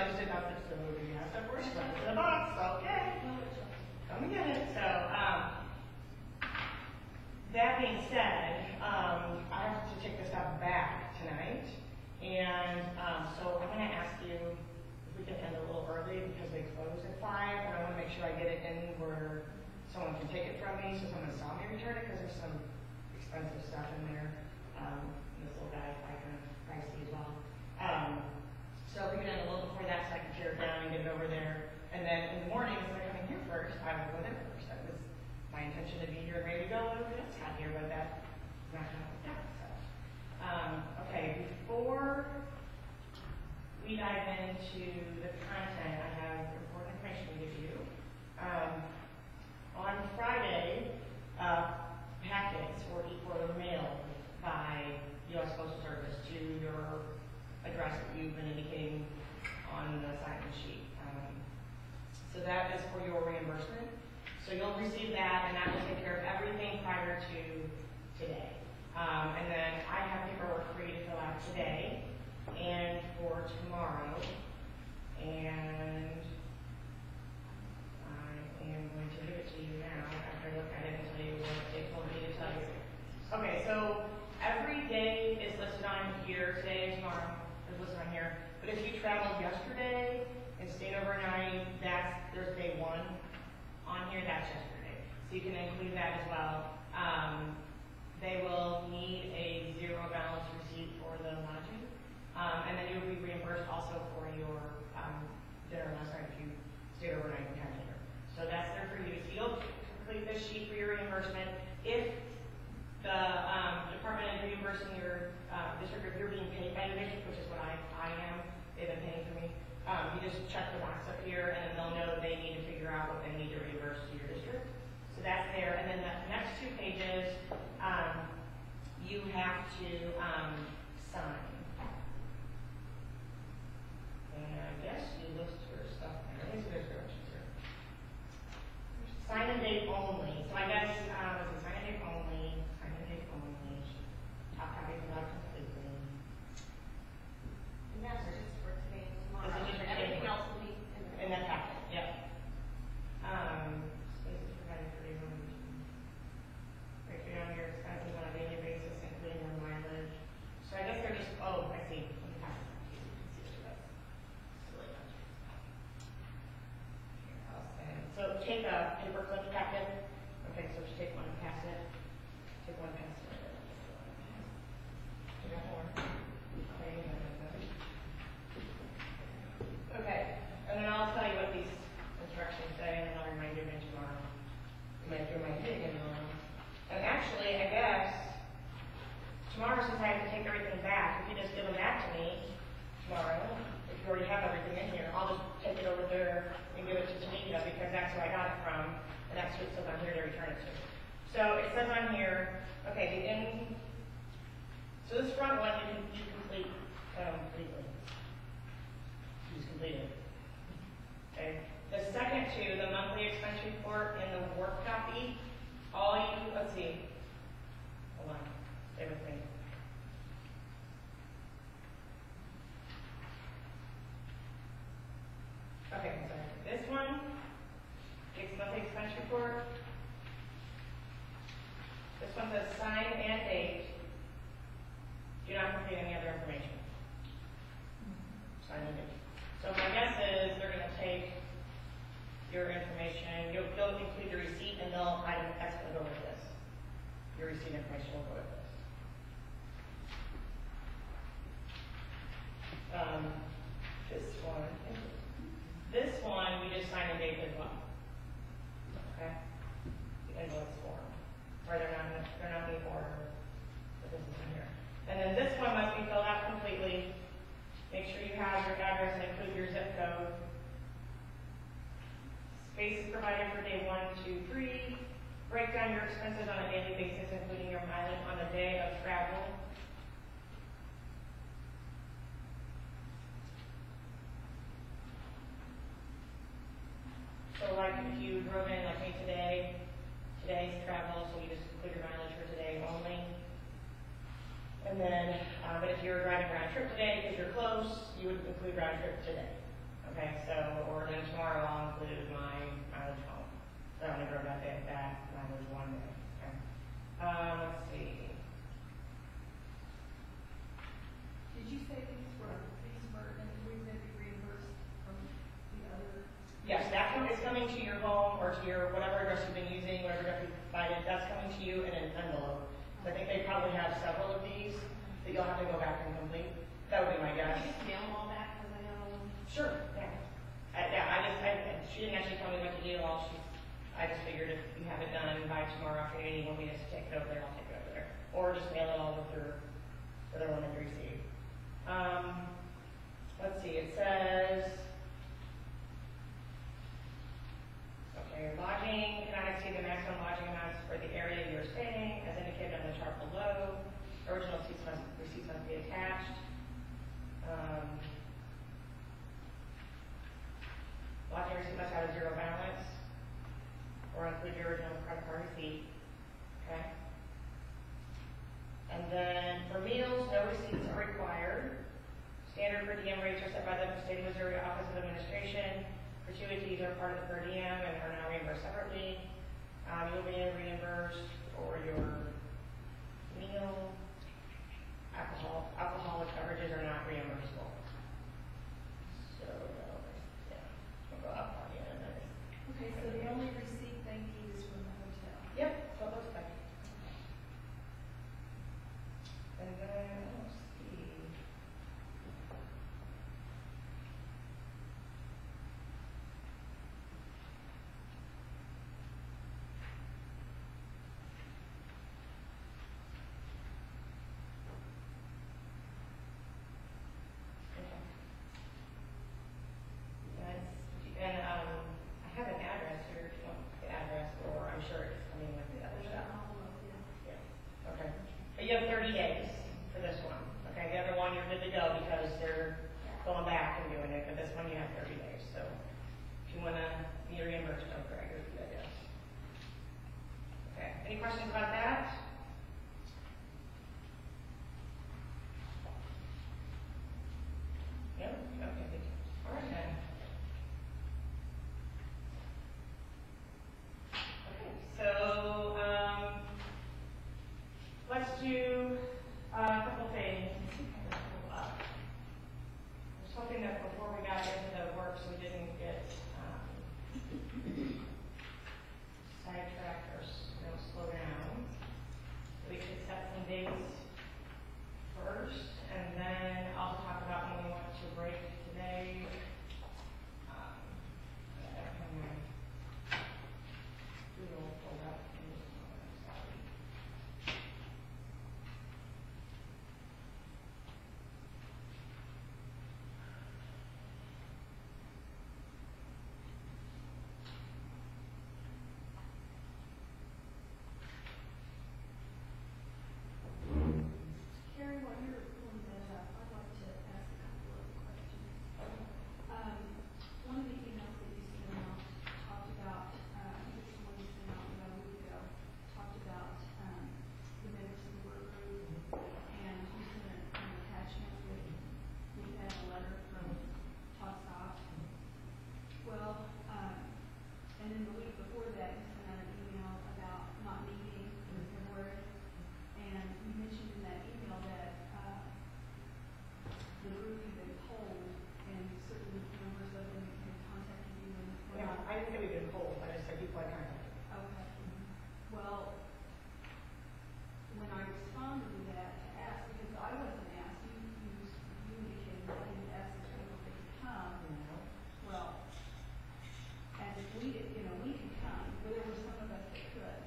I just did not fix the movie. I said, we're stuck in the box, okay. Come and get it. So, that being said, I have to take this stuff back tonight. And so I'm going to ask you if we can end a little early because they close at 5. And I want to make sure I get it in where someone can take it from me so someone saw me return it because there's some expensive stuff in there. This little guy is kind of pricey as well. So if we can end a little before that so I can tear it down and get it over there. And then in the morning, instead of coming here first, I will go there first. That was my intention to be here and ready to go. Everybody else got here, but that's not going to work out. So, okay, before we dive into the content, I have important information to give you. On Friday, packets were mailed by U.S. Postal Service to your address that you've been indicating on the sign-in sheet. So that is for your reimbursement. So you'll receive that, and that will take care of everything prior to today. And then I have paperwork for you to fill out today and for tomorrow. And I am going to give it to you now after I look at it and tell you what they told me to tell you. Okay, so every day is listed on here. Today and tomorrow is listed on here. But if you traveled yesterday and stayed overnight, there's day 1 on here. That's yesterday. So you can include that as well. They will need a 0 balance receipt for the lodging. And then you'll be reimbursed also for your dinner last night if you stayed overnight and had dinner. So that's there for you. So you'll complete this sheet for your reimbursement. If the department is reimbursing your district, if you're being paid by the district, which is what I am, they've been paying for me, you just check the box up here and then they'll know that they need to figure out what they need to reimburse to your district. So that's there. And then the next 2 pages, you have to sign. And I guess you list your stuff there. Let me see there's directions here. Sign and date only. So I guess sign and date only. Sign and date only. Top copy filled out completely. And that's just for today and tomorrow. This is just for today. Everything else will be in that packet. Yep. Spaces provided for you. Break down your expenses on a daily basis, including your mileage. So I guess they're just, oh, I see. Let me pass it on to you. You can see it. So take a paper clip packet. Okay, so just take one and pass it. Take one and pass it. You got more? Okay, and then I'll tell you what these instructions say, and then I'll remind you again tomorrow. You might remind me again tomorrow. And actually, I guess, tomorrow, since I have to take everything back, if you just give them back to me tomorrow, if you already have everything in here, I'll just take it over there and give it to Tanika because that's who I got it from, and that's who it says on here to return it to. So it says on here, okay, so this front one you complete completely. You just complete it. Okay. The second 2, the monthly expense report and the work copy, let's see. Hold on. Stay with me. Okay, I'm sorry. This one, monthly expense report. This one says sign and date. Do not complete any other information. Sign and date. So my guess is they're going to take your information, you'll include your receipt, and that's going to go with this. Your receipt information will go with this. This one, we just sign and date as well. Okay? The invoice form. Right, they're not in order, but this is in here. And then this one must be filled out completely. Make sure you have your address and include your zip code. Space is provided for day 1, 2, 3. Break down your expenses on a daily basis, including your mileage on the day of travel. So like if you drove in like me today's travel, so you just include your mileage for today only. And then, but if you're driving round trip today because you're close, you would include round trip today. Okay, so, or then tomorrow I'll include my mileage home. So I'm gonna go that day, that mileage one day, okay? Let's see. Did you say these were, and we were going to be reimbursed from the other? Yes, that one is coming to your home or to your, whatever address you've been using, whatever address you've provided, that's coming to you in an envelope. So I think they probably have several of these that you'll have to go back and complete. That would be my guess. Can you just mail them all back, because I know. Sure, yeah. She didn't actually tell me what to do. I just figured if you have it done by tomorrow afternoon, you want me to take it over there, I'll take it over there. Or just mail it all through for the one that you receive. Let's see, it says, okay, lodging cannot exceed the maximum lodging amounts for the area you're staying, as indicated on the chart below. Original receipts must be attached. Lodging receipt must have a zero balance or include your original credit card receipt. Okay. And then for meals, no receipts are required. Standard per diem rates are set by the State of Missouri Office of Administration. Gratuities are part of the per diem and are now reimbursed separately. You'll be reimbursed for your meal. Alcoholic beverages are not reimbursable. So, yeah, we'll go up on the end. Okay, so the only receipt they need is from the hotel. Yep, so it looks like. And then, let's see. And I have an address here, if you want the address, or I'm sure it's coming with the other stuff. Yeah. Okay. But you have 30 days for this one. Okay, the other one you're good to go because they're going back and doing it, but this one you have 30 days. So if you want to be reimbursed, don't drag your feet, I guess. Okay. Any questions about that? No? Okay, thank you. All right then. So, let's do a couple things. I was hoping that before we got into the works, we didn't get sidetracked or slow down. We could set some dates first, and then I'll talk about when we want to break today. Carrie, while you're pulling that up, I'd like to ask a couple of questions. One of the emails that you sent out talked about, this is one you sent out about a week ago, talked about the members of the work group, and you sent an attachment with, we had a letter from TOSOP. Well, and then the week before that, you sent out an email about not meeting in February. And you mentioned in that email that the group had been told, and certain members of them had contacted you. And Yeah, I didn't say we've been told. I just said people had contacted. Okay. Well, when I responded to that to ask, because I wasn't asked, you indicated that you asked if people could come. Well, and if we did, we could come, but there were some of us that could.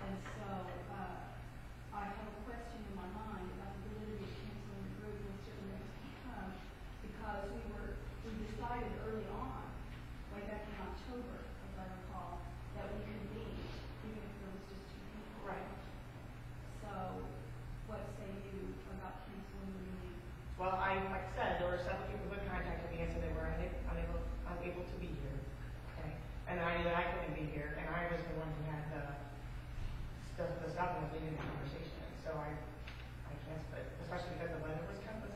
And so, I have a question in my mind about the validity of canceling the group when certain members can come, because we decided early on, way back in October, as I recall, that we could meet, even if there was just 2 people. Right. So, what say you about canceling the meeting? Well, like I said, there were several people who contacted me and said they were unable to be here. Okay. And I knew that I couldn't be here, and I was the one who had the stuff was leading the conversation. So I can't, but especially because the weather was coming.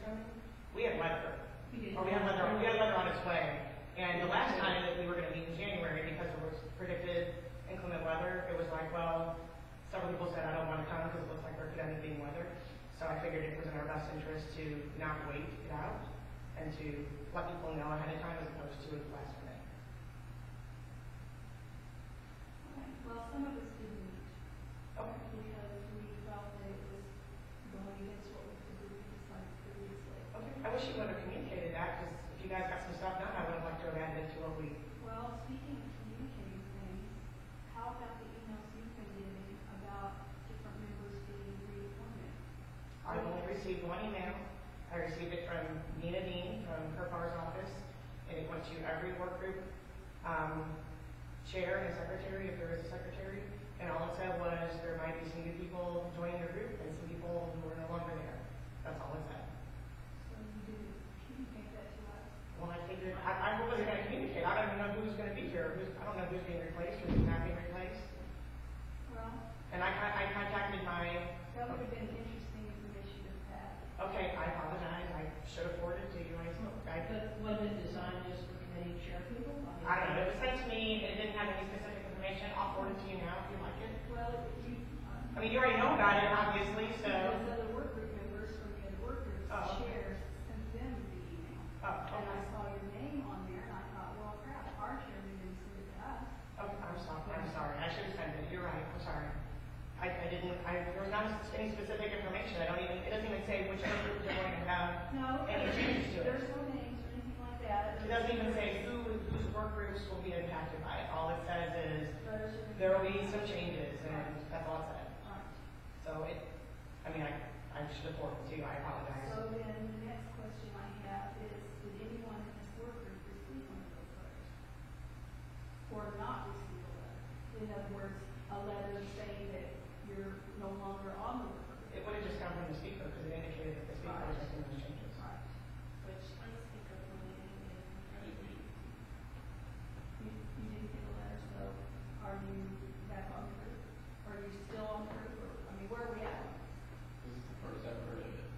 We had weather. We had weather on its way. figured it was in our best interest to not wait it out and to let people know ahead of time as opposed to at the last minute. Okay, well, some of us didn't meet. Okay. Because we felt that it was going against what we decided previously. Okay. I wish you would have communicated that, because if you guys got some stuff done, I would have liked to have added it to what we. Well, speaking of communicating things, how about the emails you've been getting about different members being reappointed? I've only received one email. I received it from Nina Dean from Kirkbar's office, and it went to every work group chair and secretary, if there is a secretary. And all it said was there might be some new people joining the group and some people who are no longer there. That's all it said. So you didn't communicate that to us? Well, I figured I wasn't going to communicate. I don't even know who's going to be here. I don't know who's being replaced or who's not being replaced. Well, And I contacted my. that would have been interesting information to have. Okay, I apologize. I should have forwarded it to you. But was it designed just for committee chair people? I don't know. It was sent to me. It didn't have any specific information. I'll forward it to you now if you like it. Well, I mean, you already know about it, obviously, so. those other work group members from the other work groups, Oh, okay. chairs, sent them the email. Oh, And I okay. saw your name on there, and I thought, well, crap, our chairman didn't send it to us. Oh, I'm sorry. I should have sent it. You're right. I'm sorry. There was not any specific information. It doesn't even say which work group they're going to have. No, any changes to it. there's no names or anything like that. It doesn't even say whose work groups will be impacted by it. All it says is there will be some changes, and that's all it said. Right. So I should have forwarded it to you. I apologize. So then the next question I have is, did anyone in this work group receive one of those letters? Or not receive a letter? In other words, a letter saying that you're no longer on the work group? It would have just come from the speaker because it indicated that the speaker was making those changes. Right. Which on the speaker when they didn't You didn't get a letter, so are you back on the group? Are you still on the group? Or, I mean, where are we at? This is the first I've heard of it.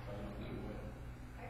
So I don't know what. I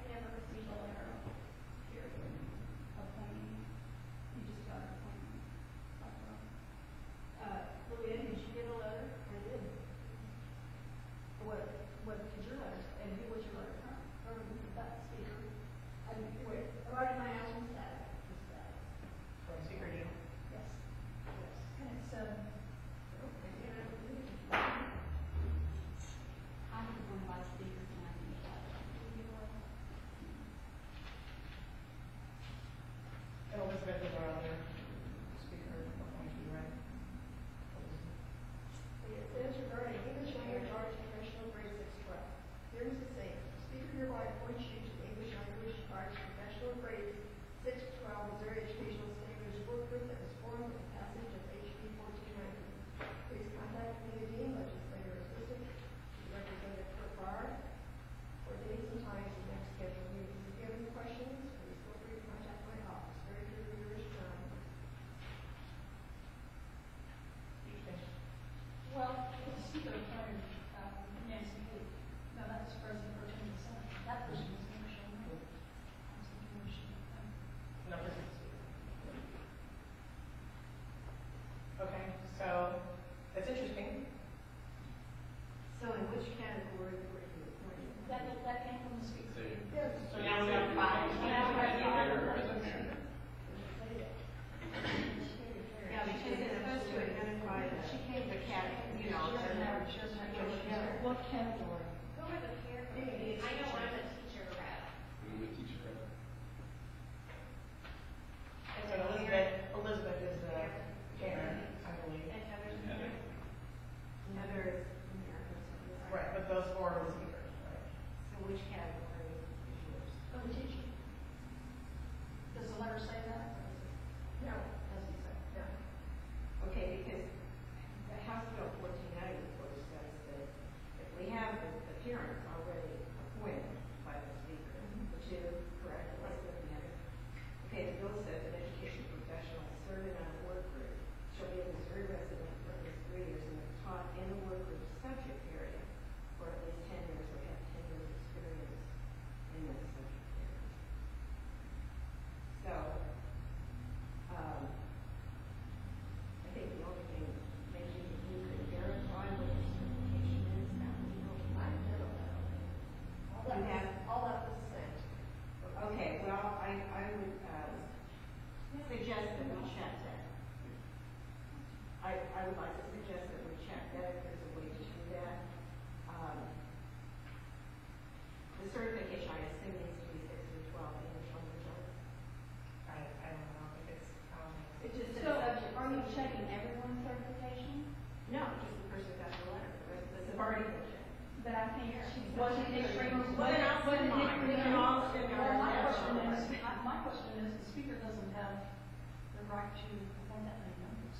right to perform that many numbers.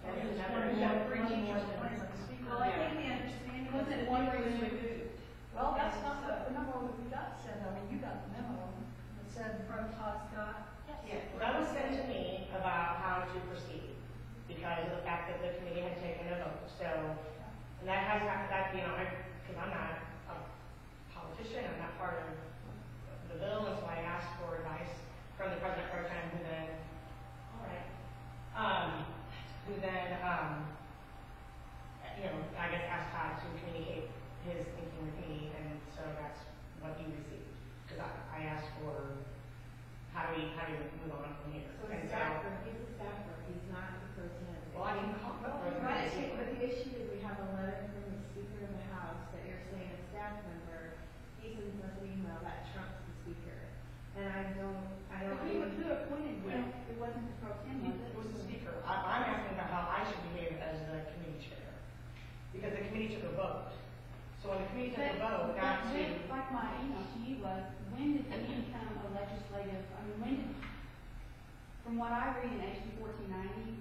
Well, we have 3 teachers in place of the speaker. Well, I think the understanding was that one was removed. Well, that's not the number we got said, I mean, you got the memo that said From Todd Scott. Yeah, that was sent to me about how to proceed because of the fact that the committee had taken a vote. So, and that has happened, that, you know, because I'm not a politician, I'm not part of the bill, and so I asked for advice from the president pro tem, who then, all right, who then, you know, I guess asked Todd to communicate his thinking with me, and so that's what he received. Because I asked for how do we move on from here? So And he's a staffer, he's not the pro tem. well, I can call Well, the right, president. but the issue is we have a letter from the Speaker of the House that you're saying a staff member, he sends us an email that trumps the Speaker. And I don't. Who appointed him? It wasn't the pro tem, was It it? was the speaker. I'm asking about how I should behave as the committee chair. Because the committee took a vote. So when the committee took a vote, not to, Like my email to you was, when did he become a legislative, I mean, when did, from what I read in HB 1490,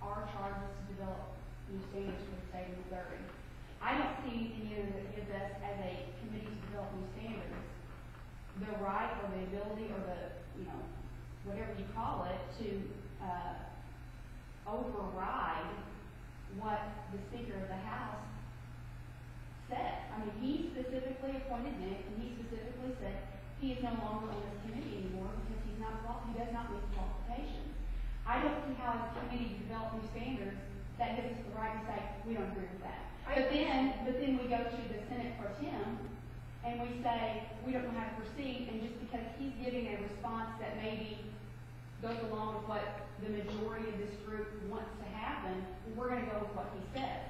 our charge is to develop new standards for the state of Missouri. I don't see anything either that gives us, as a committee to develop new standards, the right or the ability or the, you know, whatever you call it, to override what the Speaker of the House said. I mean, he specifically appointed Nick, and he specifically said he is no longer on this committee anymore because he does not meet the qualifications. I don't see how as a committee to develop new standards that gives us the right to say, we don't agree with that. But then we go to the Senate pro tem, and we say, we don't know how to proceed, and just because he's giving a response that maybe goes along with what the majority of this group wants to happen, we're going to go with what he says.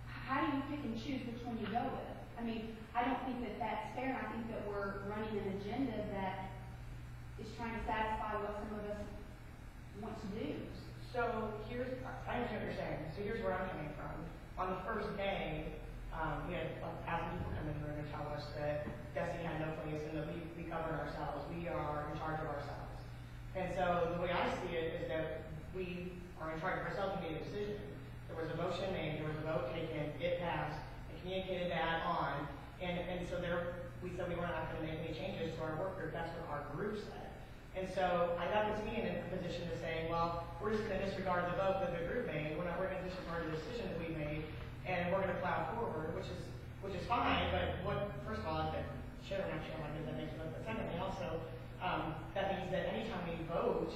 How do you pick and choose which one you go with? I mean, I don't think that that's fair. I think that we're running an agenda that is trying to satisfy what some of us want to do. so here's, I understand what you're saying. So here's where I'm coming from. On the first day, we had 1,000 people come in here and tell us that Destiny had no place and that we govern ourselves. We are in charge of ourselves. And so the way I see it is that we are in charge of ourselves and made a decision. There was a motion made, there was a vote taken, it passed, and communicated that on, and so we said we were not going to make any changes to our work group. That's what our group said. And so that puts me in a position to say, well, we're just going to disregard the vote that the group made. We're going to disregard the decision that we made, and we're going to plow forward, which is fine. But first of all, that shouldn't actually have that makes sense. But secondly, also, that means that anytime we vote,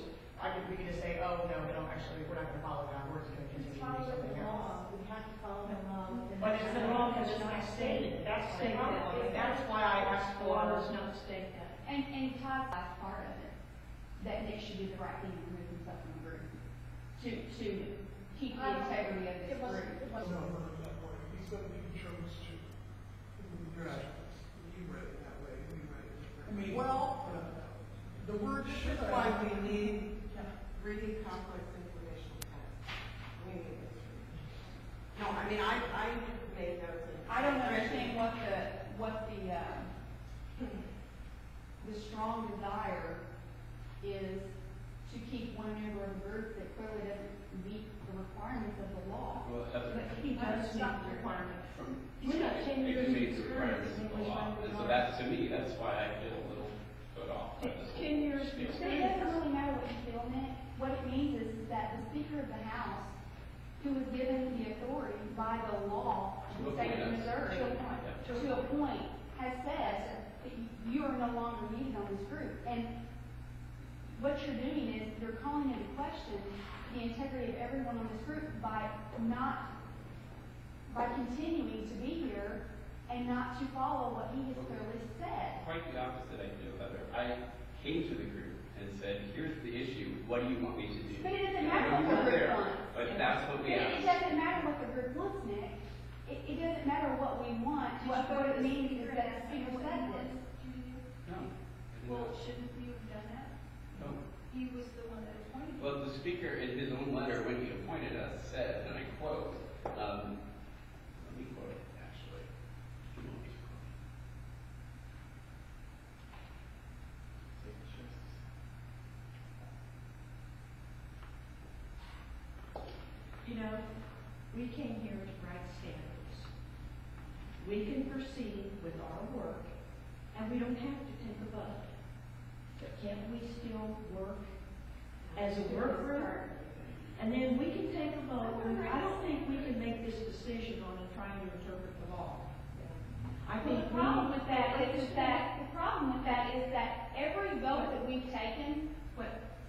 we could just say, oh no, we're not going to follow that. We're just going to continue to do something else. We have to follow the law. But it's the law because it's not stated. That's the problem. And that's why I asked for. not state that. And Todd's last part of it, that Nick should do the right thing and remove himself from the group to keep the integrity of this group. it No, wasn't. no, that way. He said that he chose to. Right. You read it that way, we read it I differently. mean, Well, the word should. that's why we need really complex information. We need it. No, I mean, I made notes. I don't understand what the strong desire is to keep one member of the group that clearly doesn't meet the requirements of the law. Well, But he does meet the requirement. from, He's got 10 it years can of meet the requirements of the experience law. in And so English that, to me, that's why I feel a little put off by this. 10 years of whole But spiel. it doesn't really matter what you feel, Nick. What it means is that the Speaker of the House, who was given the authority by the law of the state of Missouri to appoint, has said that you are no longer needed on this group. And what you're doing is you're calling into question the integrity of everyone on this group by continuing to be here and not to follow what he has clearly said. Quite the opposite, I do, Heather. I came to the group and said, here's the issue, what do you want me to do? But it doesn't And matter we what the were group there, wants. but that's what we It asked. doesn't matter what the group wants, Nick. It doesn't matter what we want. What it means is that the Speaker said this. No. Well, shouldn't you have done that? No. He was the one that appointed you. Well, the speaker, in his own letter, when he appointed us, said, and I quote, let me quote it, actually. If you want me to quote it. You know, we came here to write standards. We can proceed with our work, and we don't have to take a vote. But can't we still work as a work group? And then we can take a vote. I don't think we can make this decision on trying to interpret the law. I Well, think the problem with that is that every vote that we've taken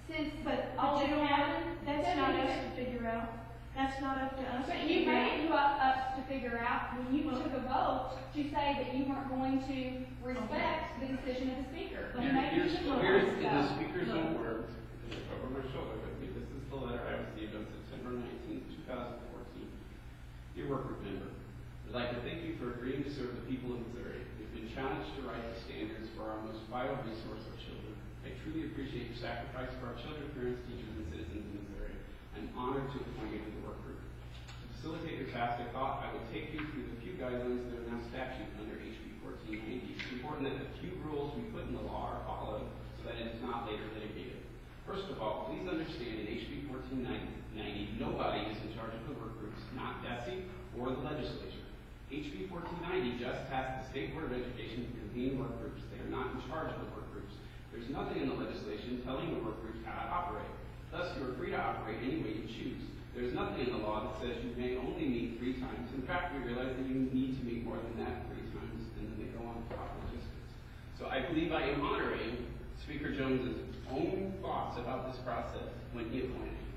since all this happened, that's not us to figure out. That's not up to us. But you made it us to figure out when you took a vote to say that you weren't going to respect the decision of the speaker. You made Here's it in the speaker's own words, because it's over my shoulder with me. This is the letter I received on September 19, 2014. Dear workgroup member, I'd like to thank you for agreeing to serve the people of Missouri. We've been challenged to write the standards for our most vital resource of children. I truly appreciate your sacrifice for our children, parents, teachers, and citizens in Missouri. I'm honored to appoint you to the work group. To facilitate your task, I thought I would take you through the few guidelines that are now statute under HB1490. It's important that the few rules we put in the law are followed so that it is not later litigated. First of all, please understand in HB1490, nobody is in charge of the work groups, not DESE or the legislature. HB 1490 just tasks the State Board of Education to convene work groups. They are not in charge of the work groups. There's nothing in the legislation telling the work groups how to operate. Thus, you are free to operate any way you choose. There's nothing in the law that says you may only meet 3 times. In fact, we realize that you need to meet more than that 3 times, and then they go on to talk logistics. So I believe I am honoring Speaker Jones's own thoughts about this process when he appointed me.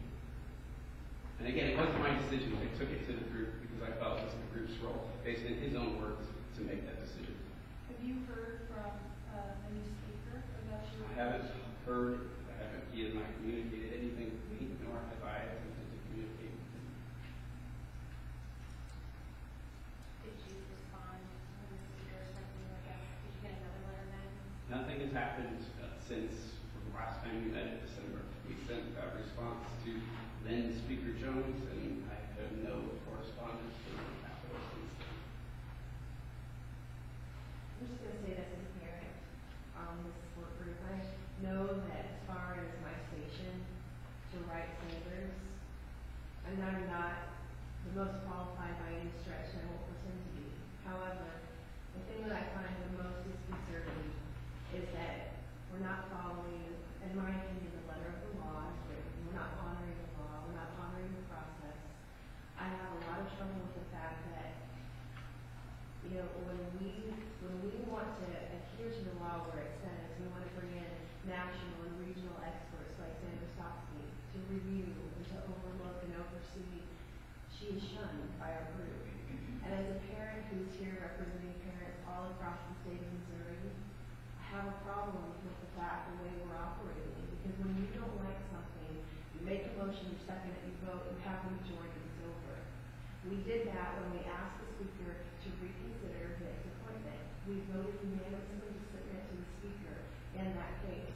And again, it wasn't my decision. I took it to the group because I felt it was the group's role, based in his own words, to make that decision. Have you heard from the new speaker about your? I haven't heard, he has not communicated anything with me, nor have I attempted to communicate with him. Did you respond when the speaker or something like that? Did you get another letter then? Nothing has happened since the last time we met in December. We sent a response to then Speaker Jones, and I have no correspondence to the Capitol since then. I'm just going to say this as a parent on this work group. I know that as far as my station to write standards, and I'm not the most qualified by any stretch, and I won't pretend to be. However, the thing that I find the most disconcerting is that we're not following, in my opinion, the letter of the law is written. We're not honoring the law. We're not honoring the process. I have a lot of trouble with the fact that, you know, when we want to adhere to the law where it says we want to bring in national and regional experts like Sandra Stocksky to review and to overlook and oversee, she is shunned by our group. And as a parent who's here representing parents all across the state of Missouri, I have a problem with the fact the way we're operating. Because when you don't like something, you make a motion, you second it, you vote, you have a majority, it's over. We did that when we asked the speaker to reconsider his appointment. We voted unanimously to submit to the speaker in that case.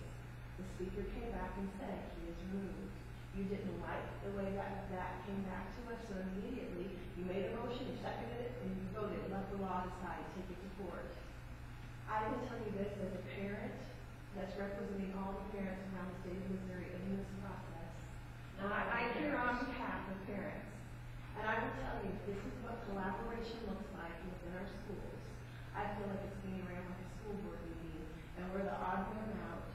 The speaker came back and said he is removed. You didn't like the way that came back to us, so immediately you made a motion, you seconded it, and you voted, let the law decide, take it to court. I will tell you this as a parent that's representing all the parents around the state of Missouri in this process. And I hear on behalf of parents. And I will tell you, this is what collaboration looks like within our schools. I feel like it's being ran like a school board meeting, and we're the odd one out.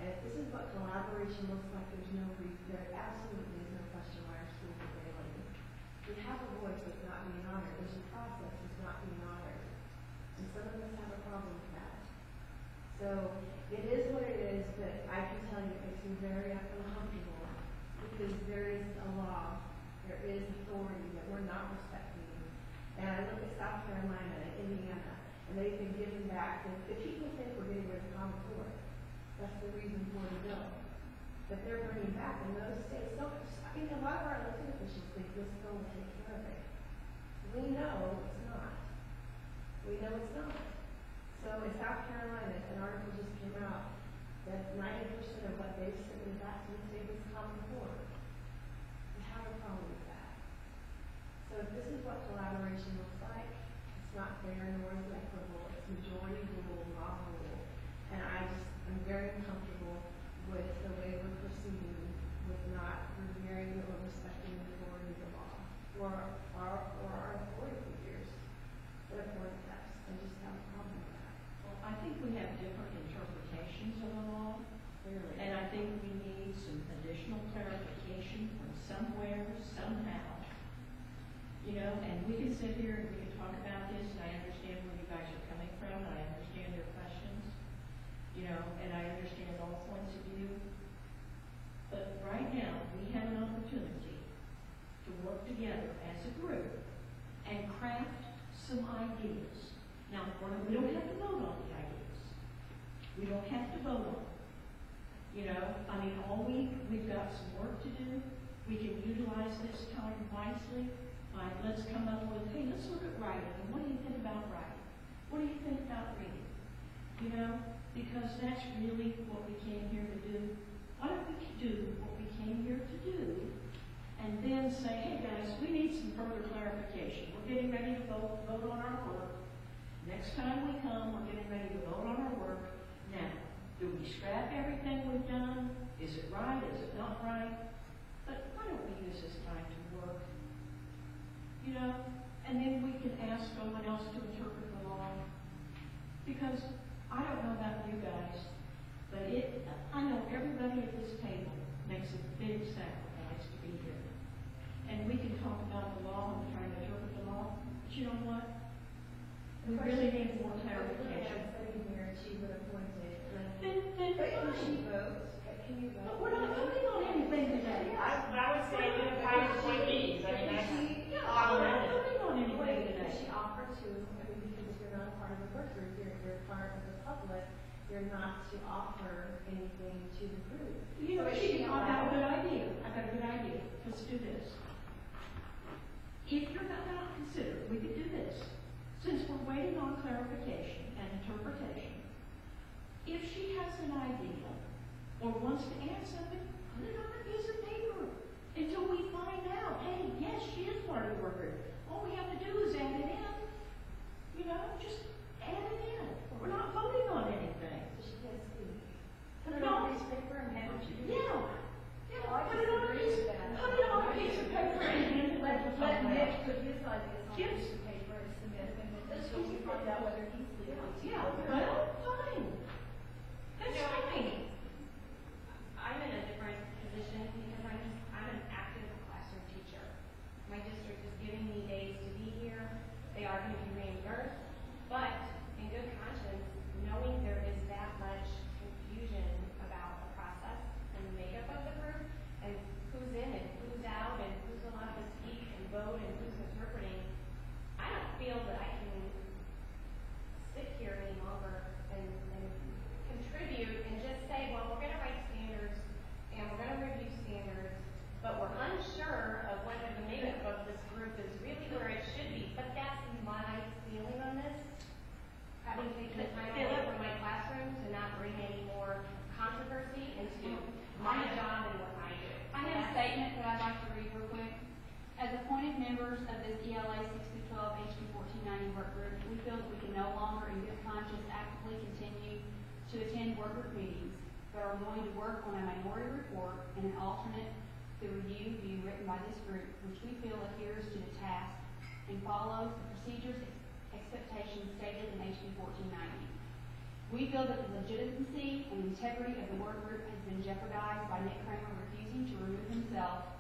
And if this is what collaboration looks like, there absolutely is no question why our schools are failing. We have a voice that's not being honored. There's a process that's not being honored. And some of us have a problem with that. So it is what it is, but I can tell you it makes me very uncomfortable because there is a law, there is authority that we're not respecting. And I look at South Carolina and Indiana, and they've been given back. If people think we're getting rid of Common Core, that's the reason for the bill. But they're bringing back in those states. So, I mean, a lot of our elected officials think this bill will take care of it. We know it's not. We know it's not. So in South Carolina, an article just came out that 90% of what they've submitted back to the state is Common Core. We have a problem with that. So if this is what collaboration looks like, it's not fair nor is it equitable. It's majority rule, not rule. And I'm very uncomfortable with the way we're proceeding with not revering or respecting the authority of the law. We don't have to vote on it. You know, I mean, all week, we've got some work to do. We can utilize this time wisely. Like, let's come up with, hey, let's look at writing. And what do you think about writing? What do you think about reading? You know, because that's really what we came here to do. Why don't we do what we came here to do, and then say, hey guys, we need some further clarification. We're getting ready to vote on our work. Next time we come, we're getting ready to vote on our work. Now, do we scrap everything we've done? Is it right? Is it not right? But why don't we use this time to work? You know, and then we can ask someone else to interpret the law. Because I don't know about you guys, but I know everybody at this table makes a big sacrifice to be here. And we can talk about the law and try to interpret the law, but you know what? We really need more clarification. Sitting here, she would appoint it. Then But can she fine. vote? Can you vote? But we're not voting on anything today. I would say we have higher employees, I mean, that's Yeah, we're not voting on anything Wait, today. does she offer to, I mean, because you're not a part of the work group, you're part of the public, you're not to offer anything to the group. You know, So is she I've got a allowed? good idea. I've got a good idea. Let's do this. If you're not considered, we could do this. Since we're waiting on clarification and interpretation, if she has an idea or wants to add something, put it on a piece of paper until we find out, hey, yes, she is part of the work group. All we have to do is add it in. You know, just add it in. We're not voting on anything. So she can speak. Put Put it on a piece of paper and hand it to you. Yeah. Oh, I Put it on a disagree piece, with that. put it on a piece of paper and hand it back to Let somebody Nick else. put his ideas on a Yes. piece of paper and submit them, and then she can find out whether he's legal. Yeah, well, fine. That's You know, I fine. I'm in a different position because I'm an active classroom teacher. My district is giving me days to be here. They are going to be reimbursed, but in good conscience, knowing there is that much confusion about the process and the makeup of the group and who's in and who's out and who's allowed to speak and vote and who's interpreting, I don't feel that I can sit here any longer and contribute and just say, well, we're going to write standards and we're going to review standards, but we're unsure of whether the makeup of this group is really where it should be. But that's my feeling on this. Having taken the time away from my classroom to not bring any more controversy into my job and what I do. I have a statement that I'd like to read real quick. As appointed members of this ELA 6-12 HB1490 Workgroup, we feel that we can no longer in good conscience actively continue to attend workgroup meetings, but are going to work on a minority report and an alternate to review being written by this group, which we feel adheres to the task and follows the procedures expectations stated in HB 1490. We feel that the legitimacy and integrity of the work group has been jeopardized by Nick Kramer refusing to remove himself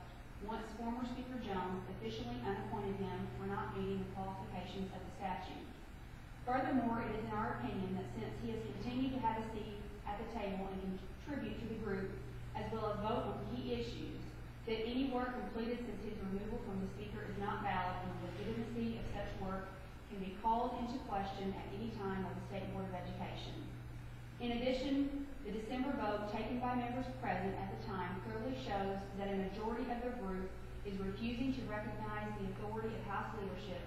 once former Speaker Jones officially unappointed him for not meeting the qualifications of the statute. Furthermore, it is in our opinion that since he has continued to have a seat at the table and contribute to the group, as well as vote on key issues, that any work completed since his removal from the Speaker is not valid and the legitimacy of such work can be called into question at any time by the State Board of Education. In addition, the December vote taken by members present at the time clearly shows that a majority of the group is refusing to recognize the authority of House leadership,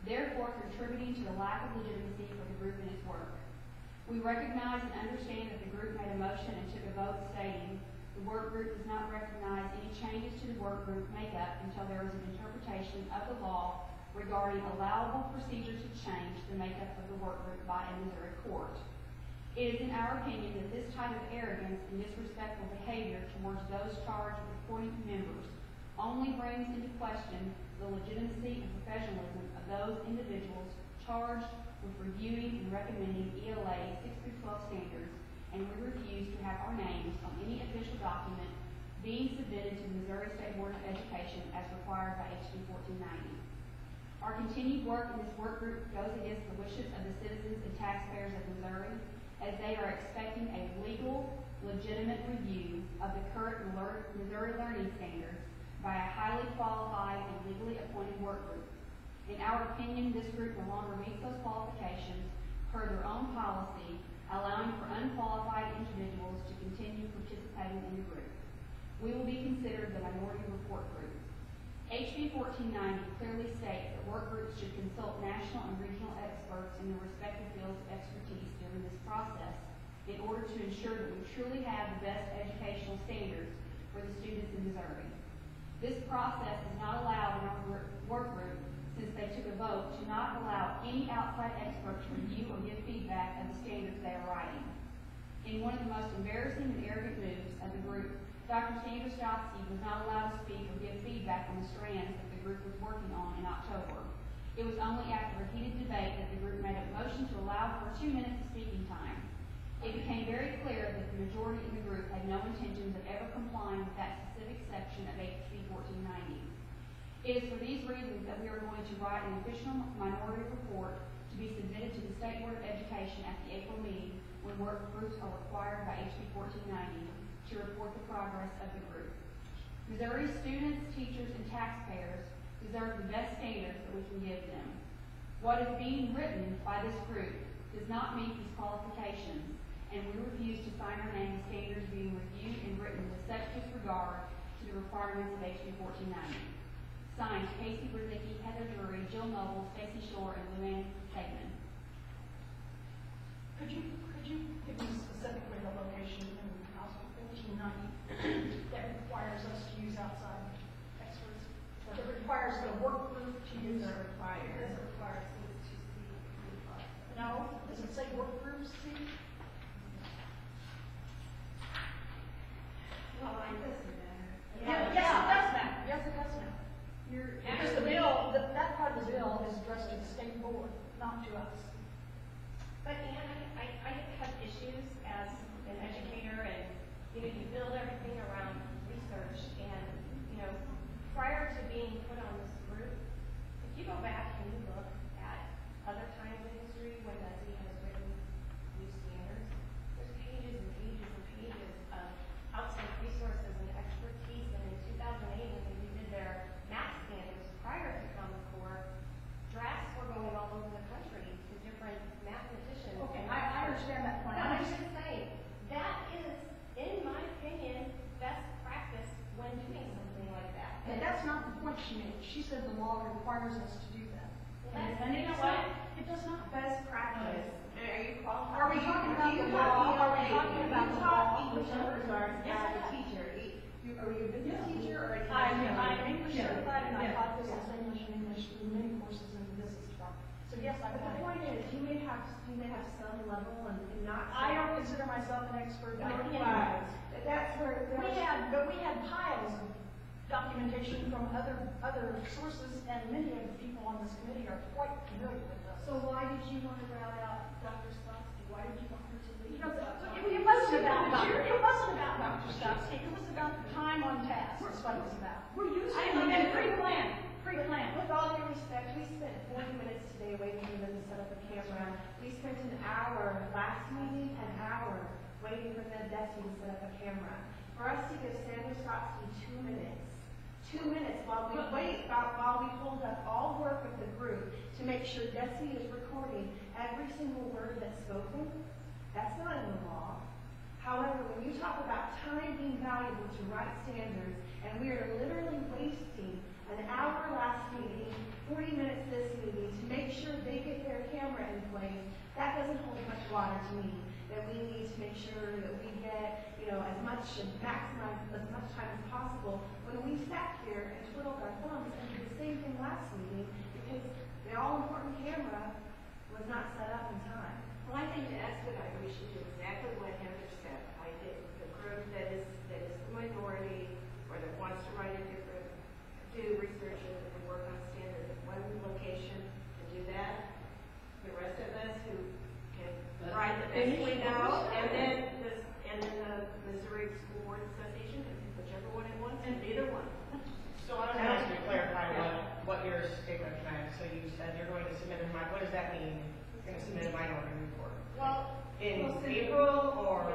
therefore contributing to the lack of legitimacy for the group in its work. We recognize and understand that the group made a motion and took a vote stating the work group does not recognize any changes to the work group makeup until there is an interpretation of the law regarding allowable procedure to change the makeup of the work group by a Missouri court. It is in our opinion that this type of arrogance and disrespectful behavior towards those charged with appointing members only brings into question the legitimacy and professionalism of those individuals charged with reviewing and recommending ELA 6-12 standards, and we refuse to have our names on any official document being submitted to the Missouri State Board of Education as required by HB 1490. Our continued work in this work group goes against the wishes of the citizens and taxpayers of Missouri, as they are expecting a legal, legitimate review of the current Missouri learning standards by a highly qualified and legally appointed work group. In our opinion, this group no longer meets those qualifications per their own policy allowing for unqualified individuals to continue participating in the group. We will be considered the minority report group. HB 1490 clearly states that work groups should consult national and regional experts in their respective fields of expertise during this process in order to ensure that we truly have the best educational standards for the students in Missouri. This process is not allowed in our work group since they took a vote to not allow any outside experts to review or give feedback of the standards they are writing. In one of the most embarrassing and arrogant moves of the group, Dr. Sandra Stotsky was not allowed to speak or give feedback on the strands that the group was working on in October. It was only after a heated debate that the group made a motion to allow for 2 minutes of speaking time. It became very clear that the majority in the group had no intentions of ever complying with that specific section of HB 1490. It is for these reasons that we are going to write an official minority report to be submitted to the State Board of Education at the April meeting when work groups are required by HB 1490 to report the progress of the group. Missouri students, teachers, and taxpayers deserve the best standards that we can give them. What is being written by this group does not meet these qualifications, and we refuse to sign our name to standards being reviewed and written with such disregard to the requirements of HB 1490. Signed, Casey Brzezicki, Heather Drury, Jill Noble, Stacy Shore, and Luann Tegman. Could you give me specifically the location in House 1490 that requires us to use outside experts? That requires the work group to use? Does it require? Does it require students to see? No? Does it say work groups see? Well, it doesn't matter. Yes, it does matter. Yes, it does matter. Because the bill, that part of the bill is addressed to the state board, not to us. But Anne, I have issues as an educator, and you build everything around research, and prior to being put on this group, if you go back and you look at other times in history when DESE has written new standards, there's pages and pages and pages of outside resources and expertise. And in 2008, when they redid their math standards prior to Common Core, drafts were going all over the country to different mathematicians. Okay, I understand that point. But I'm just saying, that is, in my opinion, best practice when doing something like that. But that's not the point she made. She said the law requires us to do that. And you know what? It does not. Best practice. Are you qualified? Are we talking about the law? Are we talking about the law? English in regards Yes, as I a do. teacher. Are you a business teacher or a I'm English certified, and I taught business English and English in many courses in the business department. So yes, But the point is, you may have some level and not. I don't consider myself an expert. Right. That's where. We had piles of documentation from other sources, and many of the people on this committee are quite familiar with us. So why did you want to route out Dr. Stotsky? Why did you want her to leave? It wasn't about Dr. Stotsky. It was about the time on task. That's what it was about. We're usually. Pre-plan. With all due respect, we spent 40 minutes today waiting for them to set up a camera. We spent an hour last meeting, an hour waiting for the DESE to set up a camera. For us to give Sandra Stotsky 2 minutes. 2 minutes while we hold up all work with the group to make sure DESE is recording every single word that's spoken. That's not in the law. However, when you talk about time being valuable to write standards, and we are literally wasting an hour last meeting, 40 minutes this meeting, to make sure they get their camera in place, that doesn't hold much water to me. That we need to make sure that we get, as much and maximize as much time as possible. When we sat here and twiddled our thumbs and did the same thing last meeting, because the all-important camera was not set up in time. Well, I think to expedite, we should do exactly what Heather said. I think the group that is the minority or that wants to write a different, do research and work on standards at one location and do that. The rest of us who can write the best we know, and then the Missouri School Board Association can pick whichever one it wants, and either one. So I want to ask you to clarify what your statement meant. So you said you're going to submit what does that mean? You're going to submit a minority report? Well, In April or?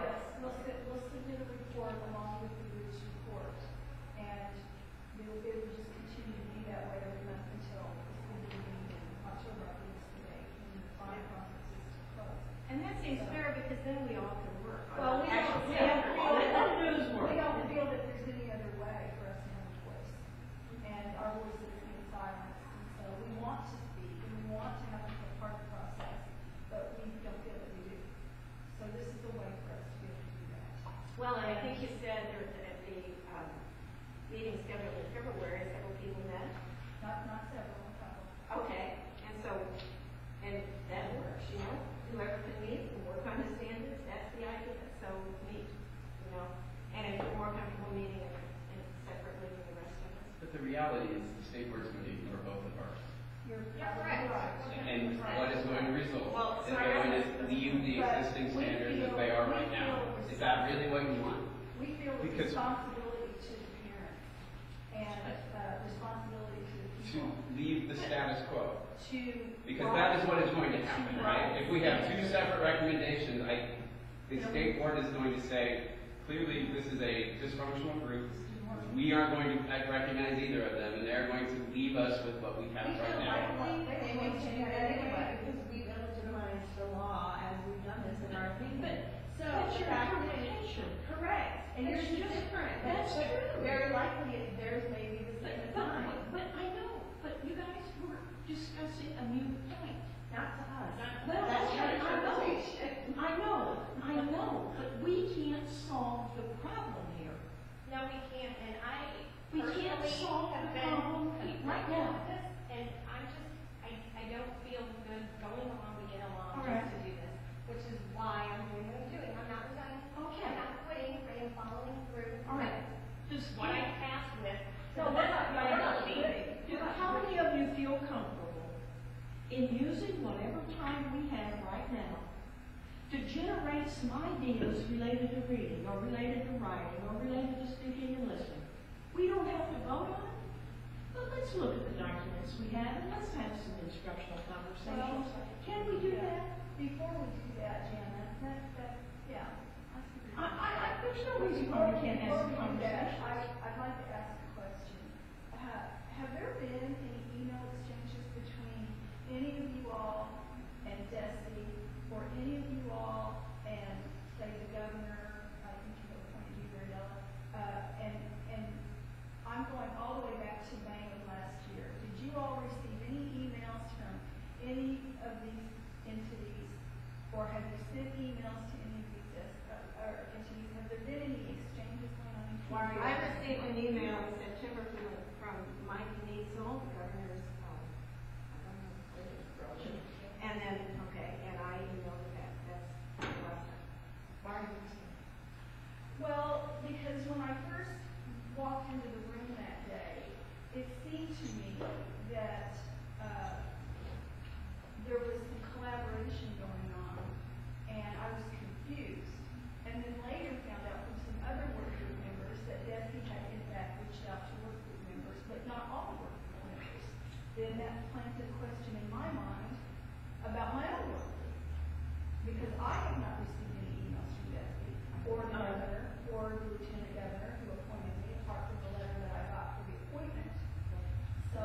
think you said there at the meeting scheduled in February, several people met. Not several, a couple. Okay, and that works, you know, whoever can meet and work on the standards, that's the idea, so meet, you know, and if you're more comfortable meeting and separately than the rest of us. But the reality is the state board's going to ignore both of ours. You're correct. And what is going to result? Well, Is they're going to leave the existing standards as they are right now. Is that really what you want? We feel Because- responsibility to the parents and responsibility to the To people. leave the status quo. To. Because that is what is going to happen, right? If we have two separate recommendations, the state board is going to say, clearly this is a dysfunctional group. We aren't going to recognize either of them, and they're going to leave us with what we have right now. They may change that anyway, because we've illegitimized the law as we've done this in our opinion. So, That's your the fact that- interpretation. correct, and That's yours is just- different. that's But true. Very likely, theirs may be the same time, But I know, but you guys were discussing a new point. not to us. Well, That's okay, your I know, interpretation. I know, but we can't solve the problem here. No, we can't, and We can't personally solve have the been problem right now. with this, and I don't feel good going along to get along All just right. to do this, which is why I'm doing what I'm doing. I'm not resigning. Okay. I'm not quitting. I am following through. All right. With what I passed with. No, we're not ability. quitting. How many of you feel comfortable in using whatever time we have right now to generate some ideas related to reading, or related to writing, or related to speaking and listening? We don't have to vote on it, but let's look at the documents we have and let's have some instructional conversations. Can we do that? Before we do that, Janet, yeah. There's no reason why we can't have some conversation. I'd like to ask a question. Have there been any email exchanges between any of you all and Desi, or any of you all and, say, the governor, I think you appointed you, Mariella, and I'm going all the way back to May of last year. Did you all receive any emails from any of these entities, or have you sent emails to any of these entities? Have there been any exchanges going on? I received an email in September from Mike Neitzel, the governor's, and then, and I emailed that, that's the last time. Why are you saying? Well, because when I first walked into the room that day, it seemed to me that there was some collaboration going on, and I was confused. And then later found out from some other work group members that Desi had in fact reached out to work group members, but not all work group members. Then that planted a question in my mind about my own work group, because I have not received any emails from Desi, or the governor, or the lieutenant governor who appointed me, apart from the letter that I got for the appointment. So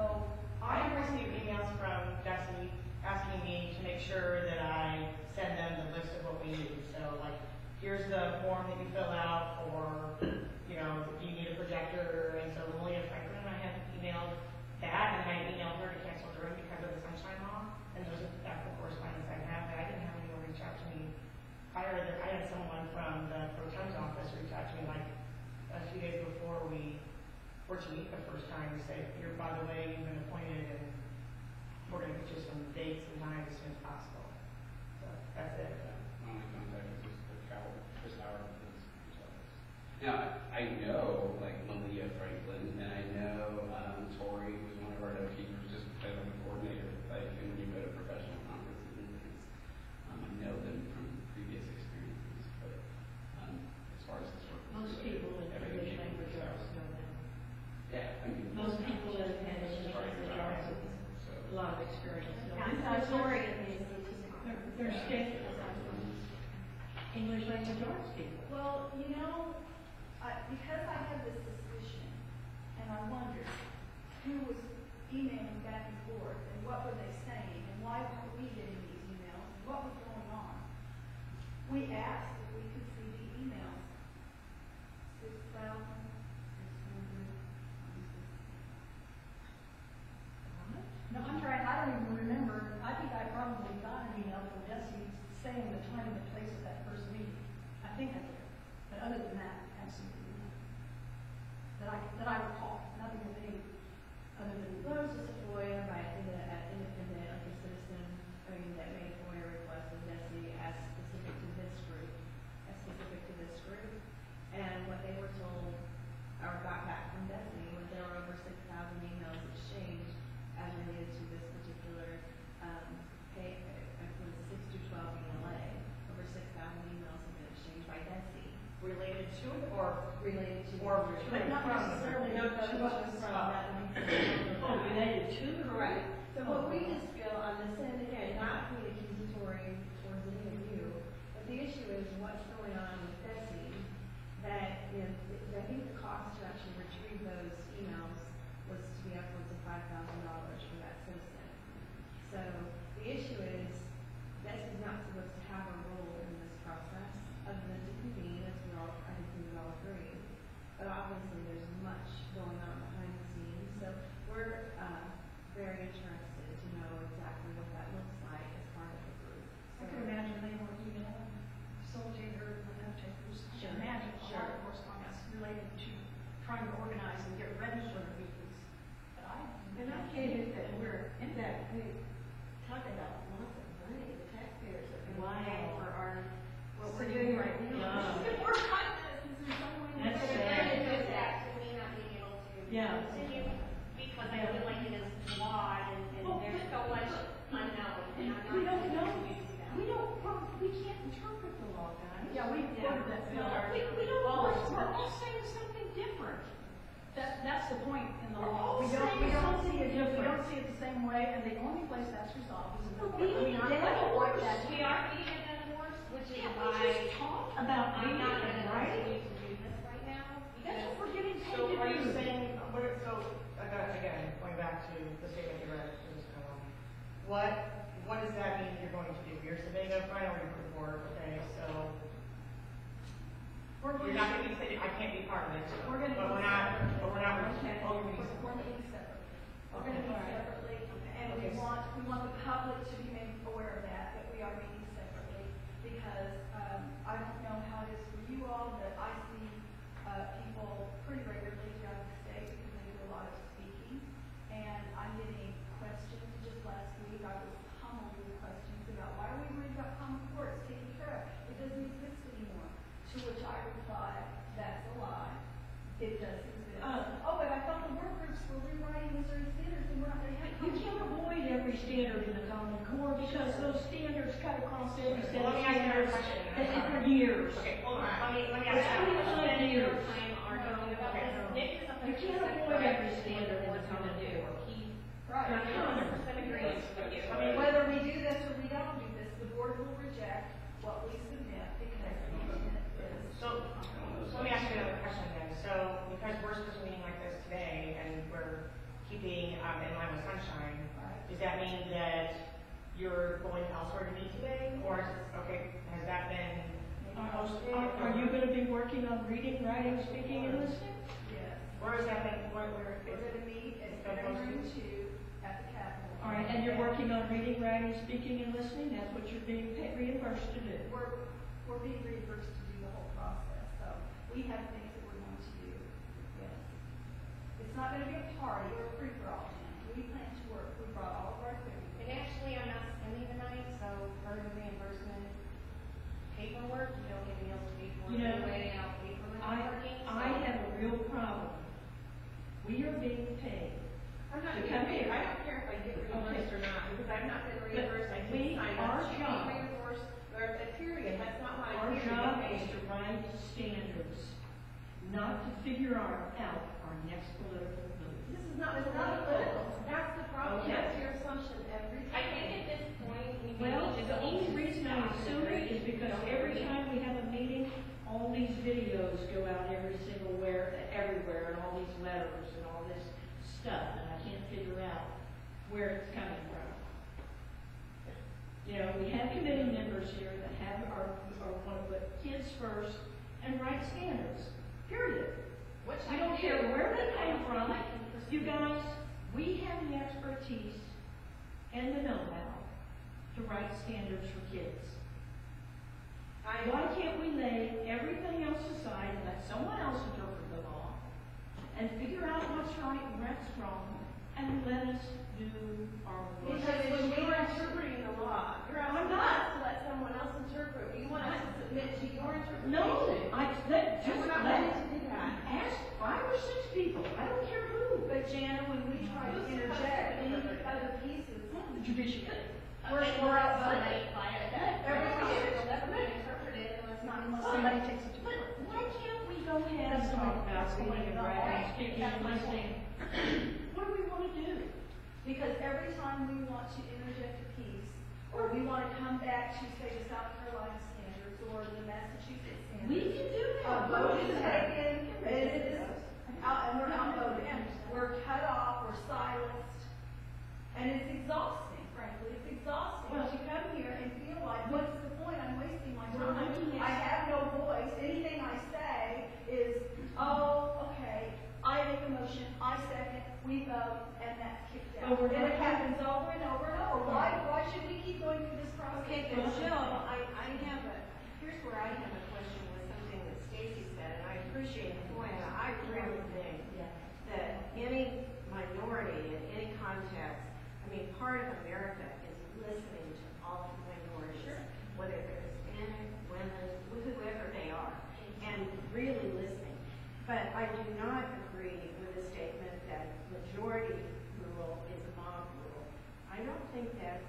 I have received emails from Desi asking me to make sure that I send them the list of what we use. So like, here's the form that you fill out for, you know, do you need a projector? And so Malia Franklin and I had emailed that, and I emailed her to cancel the room because of the sunshine law. And that's the correspondence I have, but I didn't have anyone reach out to me. I had someone from the Pro Tem's office reach out to me like a few days before we were to meet the first time to say, you're, by the way, you've been appointed, and we're going to get you some dates and times as soon as possible. So that's it. My only contact is just the travel, Chris Howard. Now, I know, like, Malia Franklin, and I know Tori, who's one of our note keepers, just because I'm a coordinator, like, and when you go to professional conferences and things, I know them from previous experiences, but as far as this work. Most people in English language arts know them. Yeah, I mean. Most people in English language arts have a lot of experience. They're state English language arts people. well, you know, because I had this suspicion, and I wondered who was emailing back and forth, and what were they saying, and why weren't we getting these emails, and what was going on, we asked if we could see the emails. 6,600. No, I'm trying, I don't even remember, I think I probably got an email from Desi saying the time and the place of that first meeting. I think I did, but other than that, absolutely not. That I recall, nothing of any other than. Well, it was just a FOIA by independent, like a citizen, that made a FOIA request of Desi as specific to this group. And what they were told, or got back from Desi, was there were over 6,000 emails exchanged as related to this particular, it was 6 to 12 ELA. Over 6,000 emails have been exchanged by Desi. Related to it or Related to. Or the to group. it. Not necessarily No, to us. from that one. Oh, related to the. Correct. So what we just feel on this end, again, not being accusatory towards any of you, but the issue is what's going on with Desi, that, I think the cost to actually retrieve those emails was to be upwards of $5,000 for that citizen. So the issue is, Desi's not supposed to have a role in this process, other than to convene, as we all, I think we would all agree. But obviously, there's much going on behind the scenes, so we're, very interested to know exactly what that looks like as part of the group. I can imagine they were email facilitator, the note takers. I can imagine a lot of correspondence related to trying to organize and get ready for the meetings. But And I get it that we're in that, we talk about lots of money, the taxpayers are going to pay for our, what we're doing right now. Yeah. If we're on this, is there some way? That's to- sad. And it goes back to me not being able to Yeah. continue because I feel like it is flawed and there's so much unknown and I'm We not don't know. going to do that. We can't interpret the law, guys. Yeah, we quoted that. We don't, we're all saying something different. That's the point in the We're law. all We don't saying something see it, we different. don't see it the same way, and the only place that's resolved is in the We're court. beating I a dead don't like horse. that. We are beating a dead horse, which is Can't we why just talk about I'm not going reading, to right? continue to do this right now. That's because what we're getting paid So to are you do. saying, again, going back to the statement you read, what does that mean you're going to do? You're submitting a priority report, okay, so you're not going to be saying, I can't be part of it, We're gonna but be we're not, separate. oh, you're We're going to meeting separately. We're gonna meet separately, and we Okay. want the public to be made aware of that we are meeting separately, because, I don't know how it is for you all, but I see, people pretty regularly throughout the state, because they do a lot of speaking, and I'm getting questions. Just last week, I was pummeled with questions about why are we worried about common core, it's taken care of, it doesn't exist anymore, to which I replied, that's a lie, it does exist. Oh, but I thought the work groups were rewriting Missouri standards, and we're not gonna have. You can't avoid every standard in the Common Core because those standards cut across every set Well, of let me ask you another standards question. for years. Okay, hold on, let me It's ask you. 25 years. Time arguing about this. Nick is a You can't avoid every standard in the Common Core. He Right. 100% agrees with you. I mean, whether we do this or we don't do this, the board will reject what we submit because the intent is. So let me ask you another question then. So because we're supposed to be meeting like this today and we're keeping in line with sunshine, does that mean that you're going elsewhere to meet today? Or, has that been posted? Are you going to be working on reading, writing, speaking, and listening? Yes. Where is that been, where We're is gonna it? meet It's at been room posted? 2 at the Capitol. All right, and you're working on reading, writing, speaking, and listening? That's what you're being reimbursed to do. We're being reimbursed to do the whole process, so we have things that we're going to do, yes. It's not gonna be a party or a free-for-all, we plan to work, we brought all of our equipment. And actually, I'm not spending the night, so part of the reimbursement paperwork, you don't get meals paid for, You know, anyway, I'll pay for my parking. I have a real problem. We are being paid. I'm not To gonna come pay, here. I don't care if I get reimbursed or not, because I'm not gonna reimburse, I we- didn't sign our up to be job- reimbursed, or a period, that's not my Our period. job is to write standards, not to figure out our next political move. This is not political, that's the problem, Okay. that's your assumption every time. I think at this point, we Well, need to the only reason I stop assume it is because every time we have a meeting, all these videos go out everywhere, and all these letters and all this stuff, and I can't figure out where it's coming from. You know, we have committee members here that want to put kids first and write standards, period. Which I don't care where they come from. You guys, we have the expertise and the know-how to write standards for kids. Why can't we lay everything else aside Michigan. We're outvoted. Every time it'll never be interpreted unless somebody takes it to But court. why can't we go ahead and talk about reading and writing, speaking and listening? What do we want to do? Because every time we want to interject a piece, or we want to come back to, say, the South Carolina standards or the Massachusetts standards. We can do A that. vote is taken, it is out, and we're outvoted. We're cut off, we're silenced. And it's exhausting, frankly. It's exhausting Well- to come here and feel like, what's the point? I'm wasting my We're time. looking at- I have no voice. Anything I say is, oh, okay, I make a motion, I second, we vote, and that's kicked out. But we're And not- it happens over and over and over. Why should we keep going through this process? Okay, but Jill, here's where I have a question with something that Stacy said, and I appreciate the point. I really think that any minority in any context, I mean, part of America is listening to all minorities, whether they're Hispanic, women, whoever they are, and really listening. But I do not agree with the statement that majority rule is mob rule. I don't think that's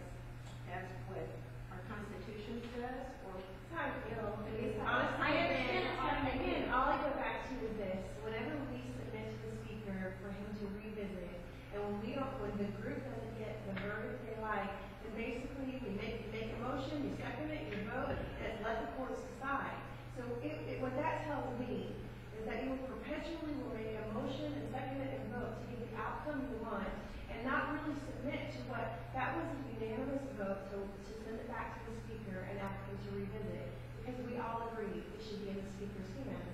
what our Constitution says, or Honestly, I understand what's happening. again, all I go back to is this: whenever we submit to the speaker for him to revisit, and when the group doesn't get the verdict they like, then basically you make a motion, you second it, you vote, and it's let the courts decide. So what that tells me is that you perpetually will make a motion and second it and vote to get the outcome you want, and not really submit to what that was a unanimous vote to send it back to the speaker and ask him to revisit it, because we all agreed it should be in the speaker's hands.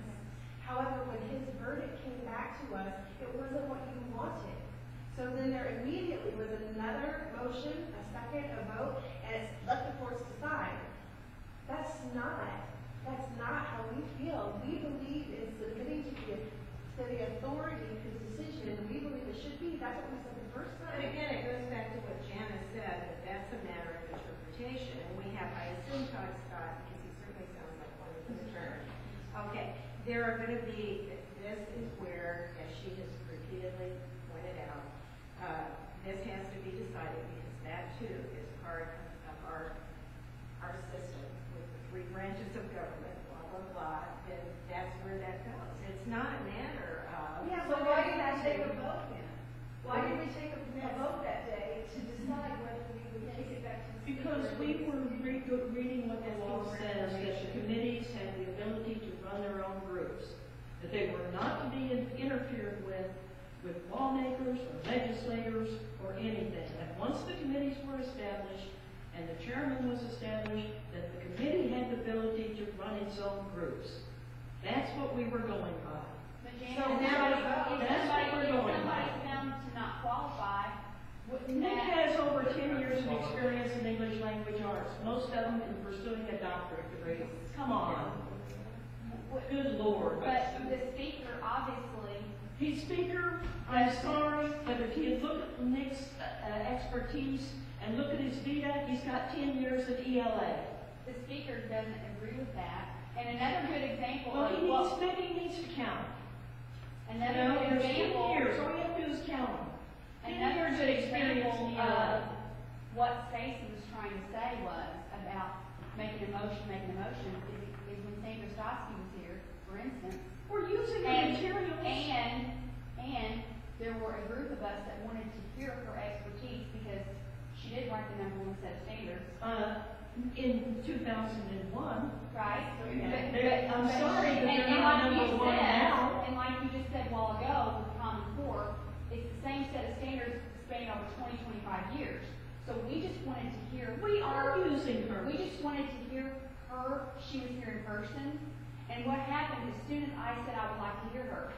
However, when his verdict came back to us, it wasn't what you wanted. So then there immediately was another motion, a second, a vote, and it's let the courts decide. That's not how we feel. We believe in submitting to the authority whose decision we believe it should be. That's what we said the first But time. again, it goes back to what Janice said, that that's a matter of interpretation, and we have, I assume Todd Scott, because he certainly sounds like one of the attorneys. Okay, there are going to be, this is where, as she has repeatedly pointed out, this has to be decided, because that too is part of our system, with the three branches of government, blah, blah, blah, then that's where that goes. It's not a matter of. Yeah, so why did we take a vote then? Why did we take a vote that day to decide whether we would take it back to the speaker? Because we were reading what the law says, that the committees have the ability to run their own groups, that they were not to be interfered with lawmakers or legislators or anything. That once the committees were established and the chairman was established, that the committee had the ability to run its own groups. That's what we were going by. But So Janet, now if we vote. That's what we're going somebody's by. found to not qualify, wouldn't Nick that? has over 10 years of experience in English language arts, most of them in pursuing a doctorate degree. Come on. Good Lord. But the speaker obviously, He's speaker, I'm sorry, but if you look at Nick's expertise and look at his vita, he's got 10 years of ELA. the speaker doesn't agree with that. And another good example Well, of maybe he needs to count. another good There's 10 example, years, all you have to do is count them. 10 another years of good experience example in of ELA. what Stacy was trying to say was about making a motion is when Sandra Stosky was here, for instance. We're using the And, materials. and there were a group of us that wanted to hear her expertise because she did write the number one set of standards, In 2001, right? Yeah. I'm sorry, but they're and not like you number one said, now. and like you just said a while ago with Common Core, it's the same set of standards spanning over 20, 25 years. So we just wanted to hear. we are using her. We just wanted to hear her. She was here in person. And what happened, as soon as I said I would like to hear her,